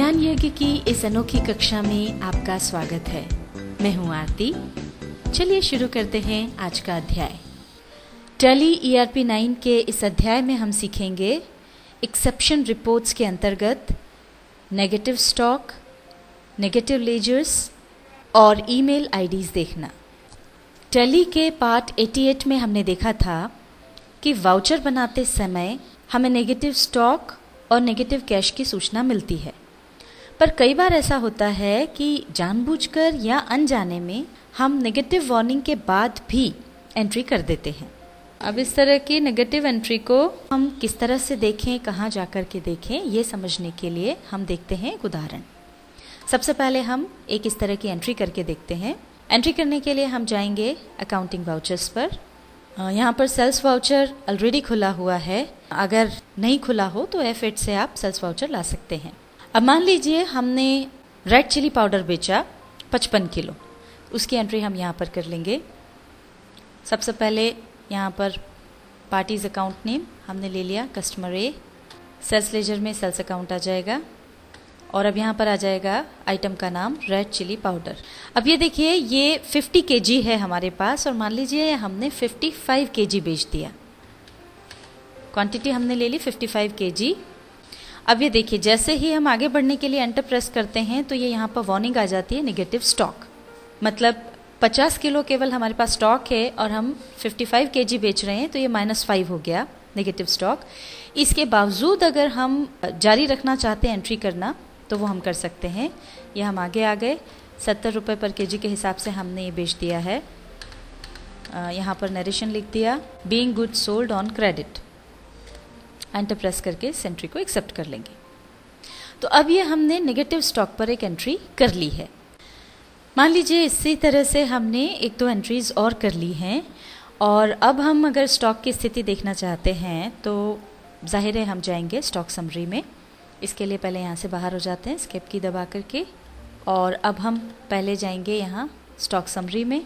ज्ञान यज्ञ की इस अनोखी कक्षा में आपका स्वागत है। मैं हूं आरती। चलिए शुरू करते हैं आज का अध्याय। टैली ERP 9 के इस अध्याय में हम सीखेंगे एक्सेप्शन रिपोर्ट्स के अंतर्गत नेगेटिव स्टॉक, नेगेटिव लेजर्स और ईमेल आईडीज देखना। टैली के पार्ट 88 में हमने देखा था कि वाउचर बनाते समय हमें नेगेटिव स्टॉक और नेगेटिव कैश की सूचना मिलती है, पर कई बार ऐसा होता है कि जानबूझकर या अनजाने में हम नेगेटिव वार्निंग के बाद भी एंट्री कर देते हैं। अब इस तरह की नेगेटिव एंट्री को हम किस तरह से देखें, कहाँ जाकर के देखें, ये समझने के लिए हम देखते हैं एक उदाहरण। सबसे पहले हम एक इस तरह की एंट्री करके देखते हैं। एंट्री करने के लिए हम जाएंगे अकाउंटिंग वाउचर्स पर। यहाँ पर सेल्स वाउचर ऑलरेडी खुला हुआ है। अगर नहीं खुला हो तो F8 से आप सेल्स वाउचर ला सकते हैं। अब मान लीजिए हमने रेड चिली पाउडर बेचा 55 किलो, उसकी एंट्री हम यहाँ पर कर लेंगे। सबसे पहले यहाँ पर पार्टीज अकाउंट नेम हमने ले लिया, कस्टमर A। सेल्स लेजर में सेल्स अकाउंट आ जाएगा और अब यहाँ पर आ जाएगा आइटम का नाम रेड चिली पाउडर। अब ये देखिए, ये 50 kg है हमारे पास और मान लीजिए हमने 55 kg बेच दिया। क्वांटिटी हमने ले ली 55 kg। अब ये देखिए, जैसे ही हम आगे बढ़ने के लिए एंटर प्रेस करते हैं तो ये यहाँ पर वार्निंग आ जाती है नेगेटिव स्टॉक। मतलब 50 किलो केवल हमारे पास स्टॉक है और हम 55 kg बेच रहे हैं, तो ये -5 हो गया नेगेटिव स्टॉक। इसके बावजूद अगर हम जारी रखना चाहते हैं एंट्री करना तो वो हम कर सकते हैं। ये हम आगे आ गए, 70 रुपये पर kg के हिसाब से हमने ये बेच दिया है। यहाँ पर नरेशन लिख दिया, being good sold on credit. Enter press करके इस एंट्री को एक्सेप्ट कर लेंगे। तो अब ये हमने नेगेटिव स्टॉक पर एक एंट्री कर ली है। मान लीजिए इसी तरह से हमने एक दो एंट्रीज और कर ली हैं और अब हम अगर स्टॉक की स्थिति देखना चाहते हैं तो जाहिर है हम जाएंगे स्टॉक समरी में। इसके लिए पहले यहाँ से बाहर हो जाते हैं स्केप की दबा करके और अब हम पहले जाएंगे यहाँ स्टॉक समरी में।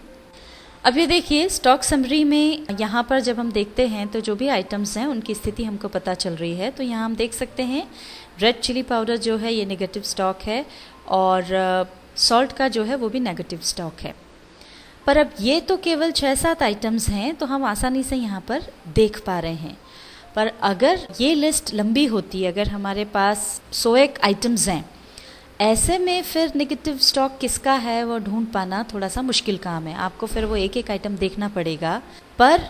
अब ये देखिए, स्टॉक समरी में यहाँ पर जब हम देखते हैं तो जो भी आइटम्स हैं उनकी स्थिति हमको पता चल रही है। तो यहाँ हम देख सकते हैं रेड चिली पाउडर जो है ये नेगेटिव स्टॉक है और सॉल्ट का जो है वो भी नेगेटिव स्टॉक है। पर अब ये तो केवल 6-7 आइटम्स हैं तो हम आसानी से यहाँ पर देख पा रहे हैं। पर अगर ये लिस्ट लंबी होती, अगर हमारे पास 101 आइटम्स हैं, ऐसे में फिर नेगेटिव स्टॉक किसका है वो ढूंढ पाना थोड़ा सा मुश्किल काम है। आपको फिर वो एक एक आइटम देखना पड़ेगा। पर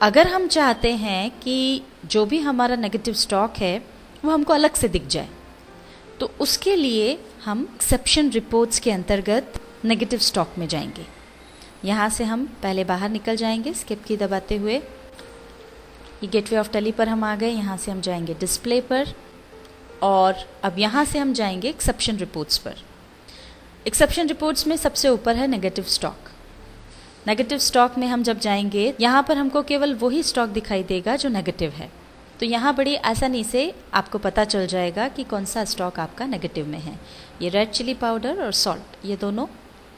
अगर हम चाहते हैं कि जो भी हमारा नेगेटिव स्टॉक है वो हमको अलग से दिख जाए, तो उसके लिए हम एक्सेप्शन रिपोर्ट्स के अंतर्गत नेगेटिव स्टॉक में जाएंगे। यहाँ से हम पहले बाहर निकल जाएंगे स्किप की दबाते हुए। ये गेटवे ऑफ टैली पर हम आ गए। यहाँ से हम जाएंगे डिस्प्ले पर और अब यहाँ से हम जाएंगे एक्सेप्शन रिपोर्ट्स पर। एक्सेप्शन रिपोर्ट्स में सबसे ऊपर है नेगेटिव स्टॉक। नेगेटिव स्टॉक में हम जब जाएंगे यहाँ पर हमको केवल वही स्टॉक दिखाई देगा जो नेगेटिव है। तो यहाँ बड़ी आसानी से आपको पता चल जाएगा कि कौन सा स्टॉक आपका नेगेटिव में है। ये रेड चिली पाउडर और सॉल्ट ये दोनों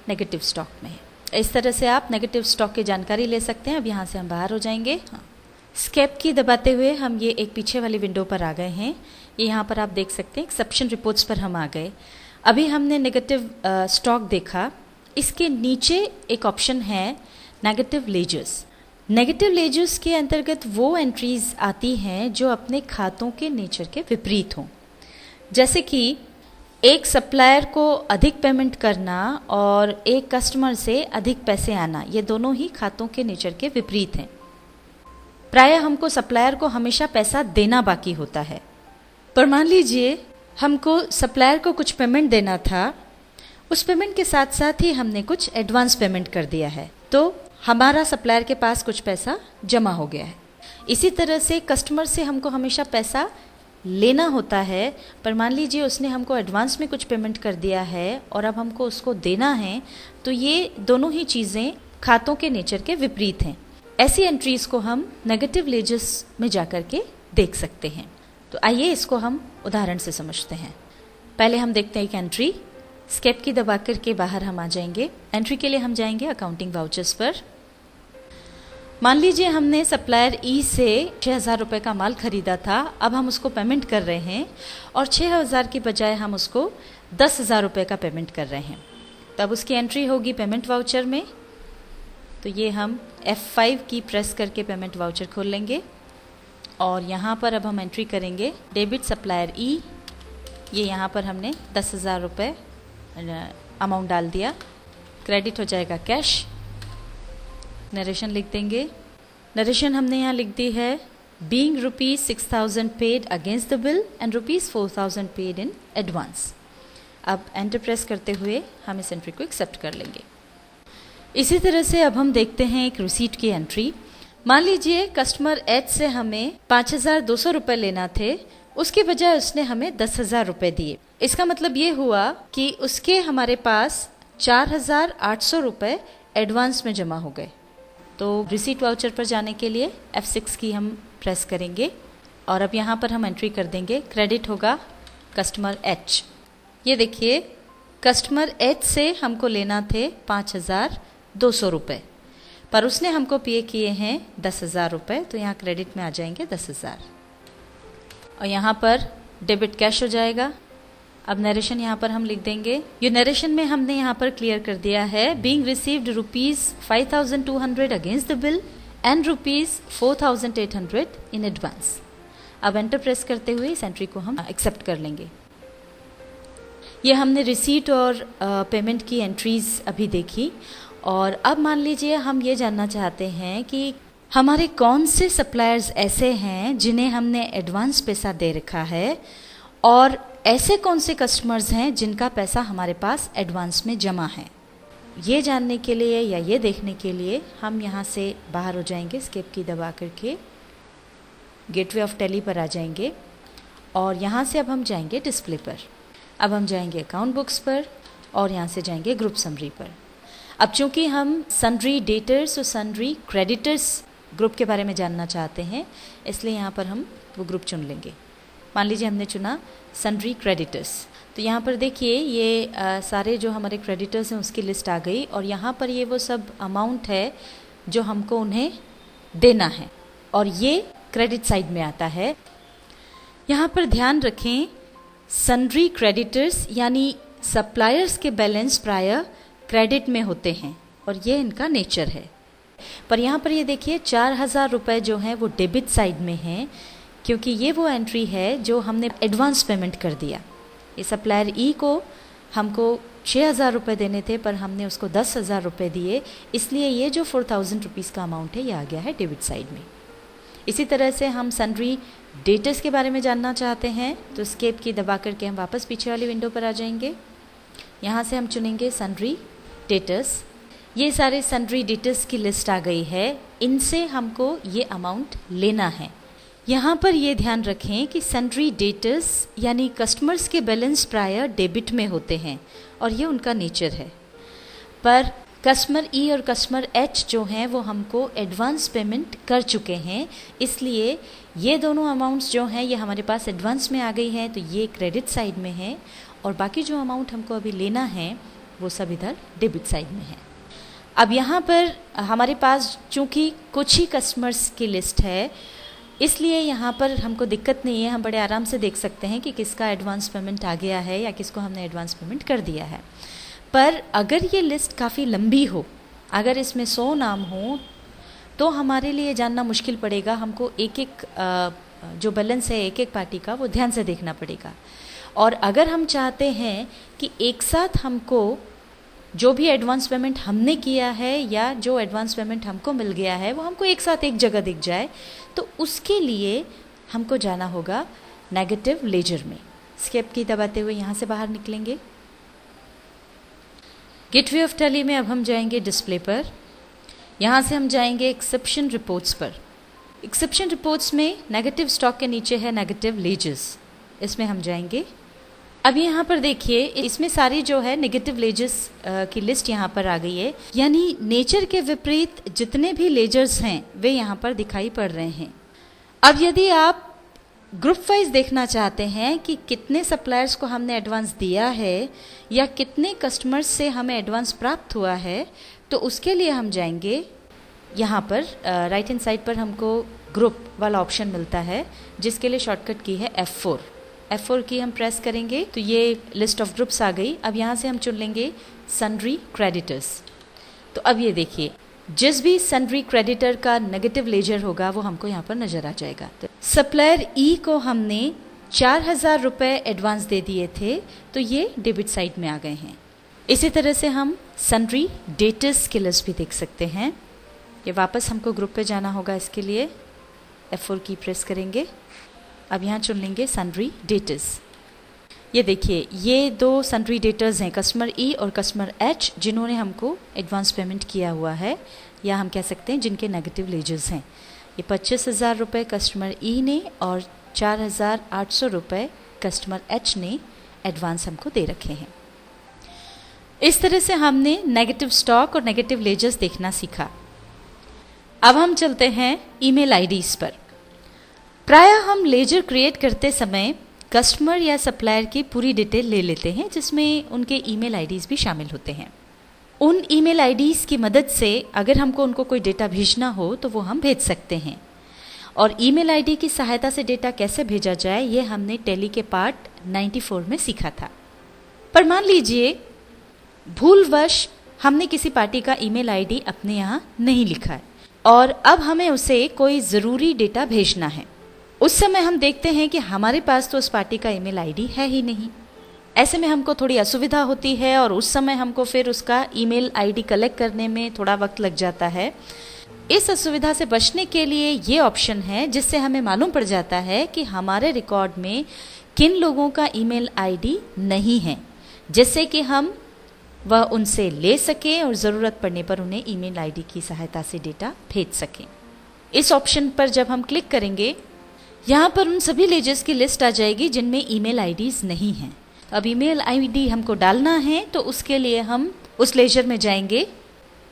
नेगेटिव स्टॉक में है। इस तरह से आप नेगेटिव स्टॉक की जानकारी ले सकते हैं। अब यहाँ से हम बाहर हो जाएंगे। स्केप की दबाते हुए हम ये एक पीछे वाली विंडो पर आ गए हैं। ये यहाँ पर आप देख सकते हैं एक्सेप्शन रिपोर्ट्स पर हम आ गए। अभी हमने नेगेटिव स्टॉक देखा। इसके नीचे एक ऑप्शन है नेगेटिव लेजर्स। नेगेटिव लेजर्स के अंतर्गत वो एंट्रीज आती हैं जो अपने खातों के नेचर के विपरीत हों। जैसे कि एक सप्लायर को अधिक पेमेंट करना और एक कस्टमर से अधिक पैसे आना, ये दोनों ही खातों के नेचर के विपरीत हैं। प्रायः हमको सप्लायर को हमेशा पैसा देना बाकी होता है, पर मान लीजिए हमको सप्लायर को कुछ पेमेंट देना था, उस पेमेंट के साथ साथ ही हमने कुछ एडवांस पेमेंट कर दिया है, तो हमारा सप्लायर के पास कुछ पैसा जमा हो गया है। इसी तरह से कस्टमर से हमको हमेशा पैसा लेना होता है, पर मान लीजिए उसने हमको एडवांस में कुछ पेमेंट कर दिया है और अब हमको उसको देना है, तो ये दोनों ही चीज़ें खातों के नेचर के विपरीत हैं। ऐसी एंट्रीज को हम नेगेटिव लेजर्स में जाकर के देख सकते हैं। तो आइए इसको हम उदाहरण से समझते हैं। पहले हम देखते हैं एक एंट्री। स्केप की दबाकर के बाहर हम आ जाएंगे। एंट्री के लिए हम जाएंगे अकाउंटिंग वाउचर्स पर। मान लीजिए हमने सप्लायर ई से 6,000 रुपये का माल खरीदा था, अब हम उसको पेमेंट कर रहे हैं और 6,000 की बजाय हम उसको 10,000 रुपये का पेमेंट कर रहे हैं। तब उसकी एंट्री होगी पेमेंट वाउचर में। तो ये हम F5 की प्रेस करके पेमेंट वाउचर खोल लेंगे और यहाँ पर अब हम एंट्री करेंगे डेबिट सप्लायर ई। ये यहाँ पर हमने 10,000 रुपये अमाउंट डाल दिया। क्रेडिट हो जाएगा कैश। नरेशन लिख देंगे। नरेशन हमने यहाँ लिख दी है being ₹6,000 paid against the bill and ₹4,000 paid in advance. अब एंटर प्रेस करते हुए हम इस एंट्री को एक्सेप्ट कर लेंगे। इसी तरह से अब हम देखते हैं एक रिसीट की एंट्री। मान लीजिए कस्टमर एच से हमें 5,200 रुपये लेना थे, उसके बजाय उसने हमें 10,000 रुपये दिए। इसका मतलब ये हुआ कि उसके हमारे पास 4,800 रुपये एडवांस में जमा हो गए। तो रिसीट वाउचर पर जाने के लिए F6 की हम प्रेस करेंगे और अब यहाँ पर हम एंट्री कर देंगे। क्रेडिट होगा कस्टमर H। ये देखिए कस्टमर H से हमको लेना थे 5,200 रुपये, पर उसने हमको पे किए हैं 10,000 रुपये, तो यहाँ क्रेडिट में आ जाएंगे 10,000 और यहाँ पर डेबिट कैश हो जाएगा। अब नरेशन यहाँ पर हम लिख देंगे। ये नरेशन में हमने यहाँ पर क्लियर कर दिया है being received ₹5,200 against the bill and ₹4,800 in advance. अब एंटर प्रेस करते हुए इस एंट्री को हम एक्सेप्ट कर लेंगे। ये हमने रिसीट और पेमेंट की एंट्रीज अभी देखी और अब मान लीजिए हम ये जानना चाहते हैं कि हमारे कौन से सप्लायर्स ऐसे हैं जिन्हें हमने एडवांस पैसा दे रखा है और ऐसे कौन से कस्टमर्स हैं जिनका पैसा हमारे पास एडवांस में जमा है। ये जानने के लिए या ये देखने के लिए हम यहाँ से बाहर हो जाएंगे, एस्केप की दबा करके गेटवे ऑफ टैली पर आ जाएंगे और यहाँ से अब हम जाएंगे डिस्प्ले पर। अब हम जाएंगे अकाउंट बुक्स पर और यहाँ से जाएंगे ग्रुप समरी पर। अब चूँकि हम सन्ड्री डेटर्स और सन्ड्री क्रेडिटर्स ग्रुप के बारे में जानना चाहते हैं, इसलिए यहाँ पर हम वो ग्रुप चुन लेंगे। मान लीजिए हमने चुना सन्ड्री क्रेडिटर्स। तो यहाँ पर देखिए ये सारे जो हमारे क्रेडिटर्स हैं उसकी लिस्ट आ गई और यहाँ पर ये वो सब अमाउंट है जो हमको उन्हें देना है और ये क्रेडिट साइड में आता है। यहाँ पर ध्यान रखें सन्ड्री क्रेडिटर्स यानी सप्लायर्स के बैलेंस प्रायः क्रेडिट में होते हैं और ये इनका नेचर है। पर यहाँ पर ये देखिए 4,000 रुपये जो हैं वो डेबिट साइड में हैं, क्योंकि ये वो एंट्री है जो हमने एडवांस पेमेंट कर दिया। ये सप्लायर ई को हमको 6,000 रुपये देने थे पर हमने उसको 10,000 रुपये दिए, इसलिए ये जो 4,000 रुपीज़ का अमाउंट है ये आ गया है डेबिट साइड में। इसी तरह से हम सन्ड्री डेटर्स के बारे में जानना चाहते हैं तो एस्केप की दबा करके हम वापस पीछे वाली विंडो पर आ जाएंगे। यहाँ से हम चुनेंगे सन्ड्री डेटर्स। ये सारे सन्ड्री डेटर्स की लिस्ट आ गई है, इनसे हमको ये अमाउंट लेना है। यहाँ पर ये ध्यान रखें कि सन्ड्री डेटर्स यानी कस्टमर्स के बैलेंस प्रायः डेबिट में होते हैं और ये उनका नेचर है। पर कस्टमर ई और कस्टमर एच जो हैं वो हमको एडवांस पेमेंट कर चुके हैं, इसलिए ये दोनों अमाउंट्स जो हैं ये हमारे पास एडवांस में आ गई हैं, तो ये क्रेडिट साइड में है और बाकी जो अमाउंट हमको अभी लेना है वो सब इधर डेबिट साइड में है। अब यहाँ पर हमारे पास चूँकि कुछ ही कस्टमर्स की लिस्ट है, इसलिए यहाँ पर हमको दिक्कत नहीं है, हम बड़े आराम से देख सकते हैं कि किसका एडवांस पेमेंट आ गया है या किसको हमने एडवांस पेमेंट कर दिया है। पर अगर ये लिस्ट काफ़ी लंबी हो, अगर इसमें 100 नाम हो, तो हमारे लिए जानना मुश्किल पड़ेगा। हमको एक एक जो बैलेंस है एक एक पार्टी का वो ध्यान से देखना पड़ेगा। और अगर हम चाहते हैं कि एक साथ हमको जो भी एडवांस पेमेंट हमने किया है या जो एडवांस पेमेंट हमको मिल गया है वो हमको एक साथ एक जगह दिख जाए, तो उसके लिए हमको जाना होगा नेगेटिव लेजर में। एस्केप की दबाते हुए यहाँ से बाहर निकलेंगे। गेटवे ऑफ टैली में अब हम जाएंगे डिस्प्ले पर। यहाँ से हम जाएंगे एक्सेप्शन रिपोर्ट्स पर। एक्सेप्शन रिपोर्ट्स में नेगेटिव स्टॉक के नीचे है नेगेटिव लेजर्स, इसमें हम जाएंगे। अब यहाँ पर देखिए इसमें सारी जो है नेगेटिव लेजर्स की लिस्ट यहाँ पर आ गई है, यानी नेचर के विपरीत जितने भी लेजर्स हैं वे यहाँ पर दिखाई पड़ रहे हैं। अब यदि आप ग्रुप वाइज देखना चाहते हैं कि कितने सप्लायर्स को हमने एडवांस दिया है या कितने कस्टमर्स से हमें एडवांस प्राप्त हुआ है, तो उसके लिए हम जाएंगे यहाँ पर राइट हैंड साइड पर हमको ग्रुप वाला ऑप्शन मिलता है, जिसके लिए शॉर्टकट की है F4। F4 की हम प्रेस करेंगे तो ये लिस्ट ऑफ ग्रुप्स आ गई। अब यहाँ से हम चुन लेंगे सन्ड्री क्रेडिटर्स। तो अब ये देखिए, जिस भी सन्ड्री क्रेडिटर का नेगेटिव लेजर होगा वो हमको यहाँ पर नजर आ जाएगा। तो सप्लायर ई को हमने 4,000 रुपये एडवांस दे दिए थे, तो ये डेबिट साइड में आ गए हैं। इसी तरह से हम सन्ड्री डेटर्स की लिस्ट भी देख सकते हैं। ये वापस हमको ग्रुप पे जाना होगा, इसके लिए F4 की प्रेस करेंगे। अब यहाँ चुन लेंगे सन्ड्री डेटर्स। ये देखिए, ये दो सन्ड्री डेटर्स हैं, कस्टमर ई और कस्टमर एच, जिन्होंने हमको एडवांस पेमेंट किया हुआ है, या हम कह सकते हैं जिनके नेगेटिव लेजर्स हैं। ये 25,000 रुपये कस्टमर ई ने और 4,800 रुपये कस्टमर एच ने एडवांस हमको दे रखे हैं। इस तरह से हमने नेगेटिव स्टॉक और नेगेटिव लेजर्स देखना सीखा। अब हम चलते हैं ईमेल आईडीज़ पर। प्रायः हम लेजर क्रिएट करते समय कस्टमर या सप्लायर की पूरी डिटेल ले लेते हैं, जिसमें उनके ईमेल आईडीज़ भी शामिल होते हैं। उन ईमेल आईडीज़ की मदद से अगर हमको उनको कोई डेटा भेजना हो तो वो हम भेज सकते हैं। और ईमेल आईडी की सहायता से डेटा कैसे भेजा जाए, ये हमने टैली के पार्ट 94 में सीखा था। पर मान लीजिए भूलवश हमने किसी पार्टी का ईमेल आईडी अपने यहाँ नहीं लिखा है और अब हमें उसे कोई ज़रूरी डेटा भेजना है। उस समय हम देखते हैं कि हमारे पास तो उस पार्टी का ईमेल आईडी है ही नहीं। ऐसे में हमको थोड़ी असुविधा होती है और उस समय हमको फिर उसका ईमेल आईडी कलेक्ट करने में थोड़ा वक्त लग जाता है। इस असुविधा से बचने के लिए ये ऑप्शन है, जिससे हमें मालूम पड़ जाता है कि हमारे रिकॉर्ड में किन लोगों का ईमेल आईडी नहीं है, जिससे कि हम वह उनसे ले सकें और ज़रूरत पड़ने पर उन्हें ईमेल आईडी की सहायता से डेटा भेज सकें। इस ऑप्शन पर जब हम क्लिक करेंगे, यहाँ पर उन सभी लेजर्स की लिस्ट आ जाएगी जिनमें ईमेल आईडीज़ नहीं हैं। अब ईमेल आईडी हमको डालना है, तो उसके लिए हम उस लेजर में जाएंगे,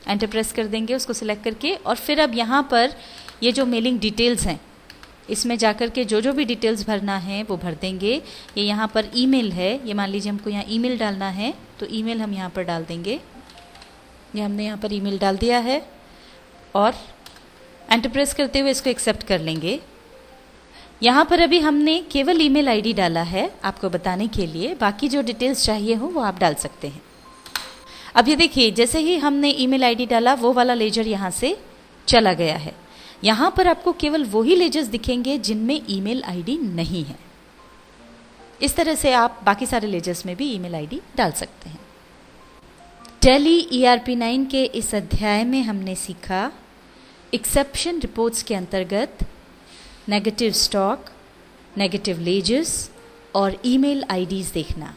एंटर प्रेस कर देंगे उसको सिलेक्ट करके, और फिर अब यहाँ पर ये जो मेलिंग डिटेल्स हैं, इसमें जाकर के जो भी डिटेल्स भरना है वो भर देंगे। ये यहाँ पर ईमेल है, ये मान लीजिए हमको यहाँ ईमेल डालना है, तो ईमेल हम यहाँ पर डाल देंगे। ये हमने यहाँ पर ईमेल डाल दिया है और एंटर प्रेस करते हुए इसको एक्सेप्ट कर लेंगे। यहाँ पर अभी हमने केवल ईमेल आईडी डाला है आपको बताने के लिए, बाकी जो डिटेल्स चाहिए हो वो आप डाल सकते हैं। अब ये देखिए, जैसे ही हमने ईमेल आईडी डाला वो वाला लेजर यहाँ से चला गया है। यहाँ पर आपको केवल वही लेजर्स दिखेंगे जिनमें ईमेल आईडी नहीं है। इस तरह से आप बाकी सारे लेजर्स में भी ईमेल आईडी डाल सकते हैं। टैली ERP9 के इस अध्याय में हमने सीखा एक्सेप्शन रिपोर्ट्स के अंतर्गत नेगेटिव स्टॉक, नेगेटिव लेजर्स और ईमेल आईडीज़ देखना।